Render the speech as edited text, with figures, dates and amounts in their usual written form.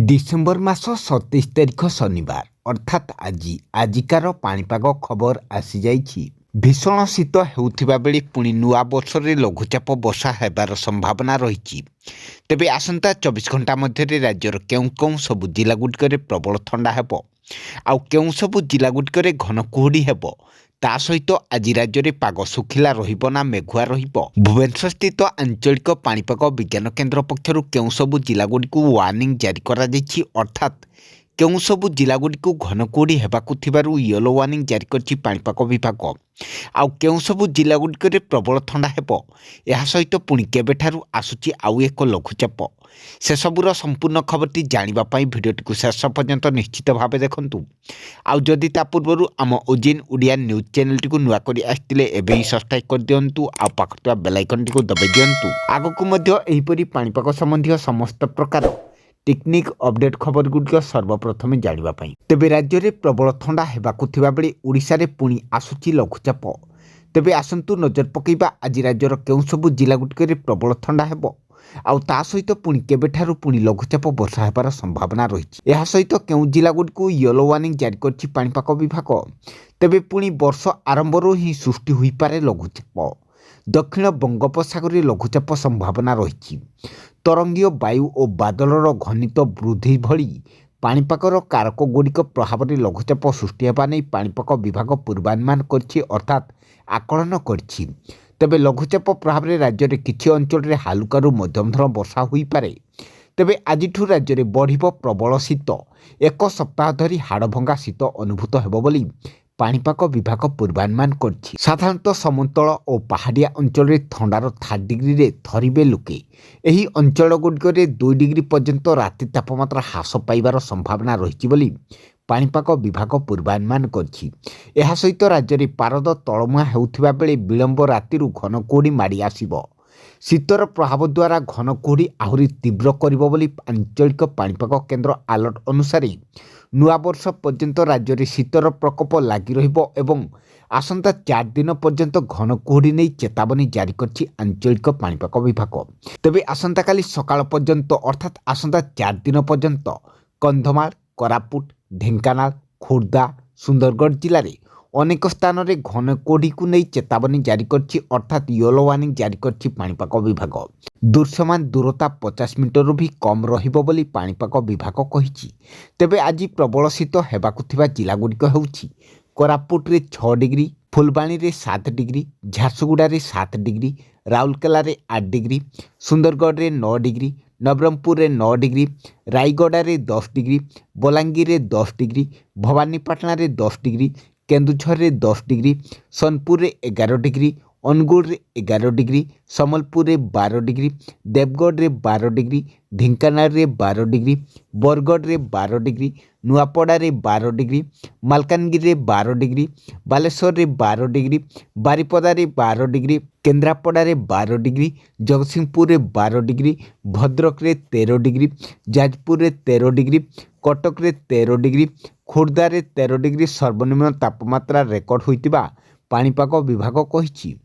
December मास 27 तारिख शनिवार अर्थात आजिकार पाणीपाग खबर आसी जाइछि। भीषण शीत हेउथिबा बेले पुणी नुआ वर्षरे लघुचाप वर्षा हेबार संभावना रही। तेबे आसंता 24 घंटा मध्य राज्यर केउं केउं सबु जिलागुड़िकरे प्रबल ठंडा हेबो आउ केउं सबु जिलागुड़िकरे घन कुहुड़ी हेबो ता सहित आज राज्य में पाग सुखिला रहिबो ना मेघुआ रहिबो। भुवनेश्वर स्थित आंचलिक पाणीपाग विज्ञान केन्द्र पक्षरु केउं सबु जिलागुड़िकु वार्निंग जारी करा जाइछि अर्थात केउं सबु जिलागुड़िकु घन कुहुड़ी हेबाकु थिबारु येलो वार्निंग जारी करछि पाणीपाग विभाग। आउ केउं सबु जिलागुड़िकरे प्रबल ठंडा हेबो एहा सहित पुणी केबेठारु आसुछि आउ एक लघुचाप से सबुर संपूर्ण खबरटी जानिबा पाई भिडियोटी को शेष पर्यंत निश्चित भावे देखंतु। आउ जदि ता पूर्वरु आम ओजेन ओडिया न्यूज चैनल टी को नुआ करी आस्तिले एबे ही सब्सक्राइब कर दियंतु आ पाखतुआ बेल आइकन टी को दबाइ दियंतु। आगकु मध्य एहिपरि पाणीपाग संबंधी समस्त प्रकार टेक्निक अपडेट खबर गुडिक सर्वप्रथमे जानिबा पाई। तेबे राज्य रे प्रबल ठंडा हेबाकु थिबा बेले ओडिसा रे पुणी आसुछि लघुचाप। तेबे आसंतु नजर पकेइबा आज राज्यर केउं सबु जिला गुडिकरे प्रबल ठंडा हेबो आउ ता सहित पुणी केबेठारु पुणी लघुचाप वर्षा हेबार संभावना रही। एहा सहित केउं जिला गुडिकु येलो वार्निंग जारी करछि पाणीपाग विभाग। तेबे पुणी वर्ष आरंभରୁ ही सृष्टि होई पारे लघुचाप। दक्षिण बंगोपसागर लघुचाप संभावना रही। तरंगीय वायु और बादलर घनित वृद्धि भली पाणीपागर कारक गुड़िक प्रभाव में लघुचाप सृष्टि होगा नहीं पाणीपाग विभाग पूर्वानुमान करछि अर्थात आकलन करछि। तेबे लघुचाप प्रभाव में राज्य में किछि अंचल में हालुकारु मध्यम धरण वर्षा होई पारे। तेबे आजिठु राज्य में बढ़िबो प्रबल शीत। एक सप्ताह धरी हाड़भंगा शीत अनुभूत हेबो बोली पाणीपाग विभाग पूर्वानुमान करछि। साधारणतः समतल और पहाड़िया अंचल में ठंडार 3 डिग्री रे थरिबे लोके एही अंचल गुड़िक 2 डिग्री पर्यंत राति तापमात्रा ह्रास पाइबार संभावना रही बोली पाणीपाग विभाग पूर्वानुमान करछि। एहा सहित राज्य में पारद तलमुआ हेउथिबा बेले विलंब रातिरु घन कुहुड़ी माड़ी आसिबो। शीतर प्रभाव द्वारा घन कुहुड़ी आहुरी तीव्र करिबो बोली आंचलिक पाणीपाग केन्द्र अलर्ट अनुसार नुआ वर्ष पर्यंत राज्य में शीतर प्रकोप लगी रहिबो एवं आसंता 4 दिन पर्यंत घन कुहुड़ी नहीं चेतावनी जारी करछि आंचलिक पाणीपाग विभाग। तेबे आसंता काली सकाळ पर्यंत अर्थात आसंता 4 दिन पर्यंत कंधमाल कोरापुट ढेंकानाल खोर्धा सुंदरगढ़ जिले में अनेक स्थान में घन कुहुड़ी को नहीं चेतावनी जारी करछि अर्थात येलो वार्निंग जारी करछि पाणीपाग विभाग। दृश्यमान दूरता 50 मीटर भी कम रहिबो बोली पाणीपाग विभाग कहिछि। तेबे आज प्रबल शीत हेबाकु थिबा जिला गुड़िक हेउछि कोरापुट रे 6 डिग्री, फुलबाणी रे 7 डिग्री, झारसुगुड़ा रे 7 डिग्री, राउरकेला रे 8 डिग्री, सुंदरगढ़ रे 9 डिग्री, नवरंगपुर रे 9 डिग्री, रायगड़ा रे 10 डिग्री, बलांगीर रे 10 डिग्री, भवानीपाटना रे 10 डिग्री, केन्दुझर रे 10 डिग्री, सोनपुर रे 11 डिग्री, अनुगुल रे 11 डिग्री, सम्बलपुर रे 12 डिग्री, देवगढ़ रे 12 डिग्री, ढेंकानाल रे 12 डिग्री, बरगढ़ रे 12 डिग्री, नुआपड़ा रे 12 डिग्री, मालकानगिरी रे 12 डिग्री, बालेश्वर रे 12 डिग्री, बारिपदा रे 12 डिग्री, केन्द्रापड़ा रे 12 डिग्री, जगतसिंहपुर रे 12 डिग्री, भद्रक रे 13 डिग्री, जाजपुर रे 13 डिग्री, कटक रे 13 डिग्री, खोर्धा रे 13 डिग्री सर्वनिम्न तापमात्रा रेकर्ड होइतिबा पाणीपाग विभाग कहिछि।